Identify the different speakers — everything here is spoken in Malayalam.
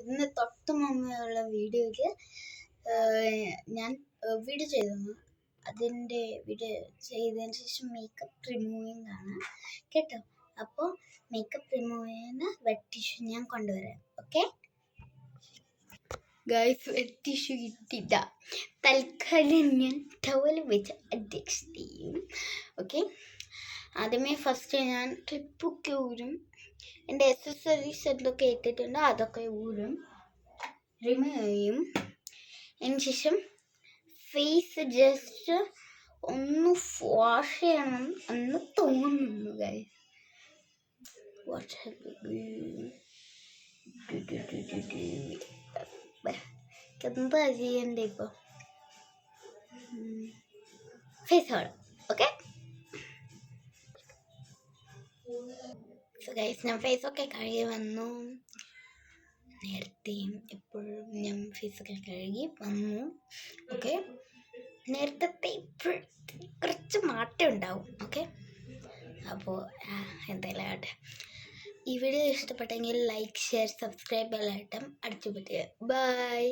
Speaker 1: ഇന്ന് തൊട്ട് മുമ്പെയുള്ള വീഡിയോയിൽ ഞാൻ വീഡിയോ ചെയ്തു. അതിൻ്റെ വീഡിയോ ചെയ്തതിന് ശേഷം മേക്കപ്പ് റിമൂവിങ് ആണ് കേട്ടോ. അപ്പോൾ മേക്കപ്പ് റിമൂവ് ചെയ്യുന്ന വെറ്റ് ടിഷ്യൂ ഞാൻ കൊണ്ടുവരാം. ഓക്കെ ഗൈസ്, വെറ്റ് ടിഷ്യൂ കിട്ടില്ല. തൽക്കാലം ഞാൻ ടവൽ വെച്ച് അഡ്ജസ്റ്റ് ചെയ്യും. ഓക്കെ, ആദ്യമേ ഫസ്റ്റ് ഞാൻ ക്ലിപ്പൊക്കെ ഊരും. എൻ്റെ അക്സസറീസ് എന്തൊക്കെ ഇട്ടിട്ടുണ്ടോ അതൊക്കെ ഊരും, റിമൂവ് ചെയ്യും. അതിന് ശേഷം ഫേസ് ജസ്റ്റ് ഒന്ന് വാഷ് ചെയ്യണം എന്ന് തോന്നുന്നു ഗൈസ്. എന്താ ചെയ്യണ്ടേ ഇപ്പൊ? Face wash. ഓക്കെ ഗൈസ്, ഞാൻ ഫേസൊക്കെ കഴുകി വന്നു. നേരത്തെയും എപ്പോഴും ഞാൻ ഫേസൊക്കെ കഴുകി വന്നു. ഓക്കെ, നേരത്തെ ഇപ്പോൾ കുറച്ച് മാറ്റം ഉണ്ടാവും. ഓക്കെ, അപ്പോൾ എന്തായാലും ആട്ടെ. ഈ വീഡിയോ ഇഷ്ടപ്പെട്ടെങ്കിൽ like, share, subscribe bell button അടിച്ചു പറ്റുക. ബൈ.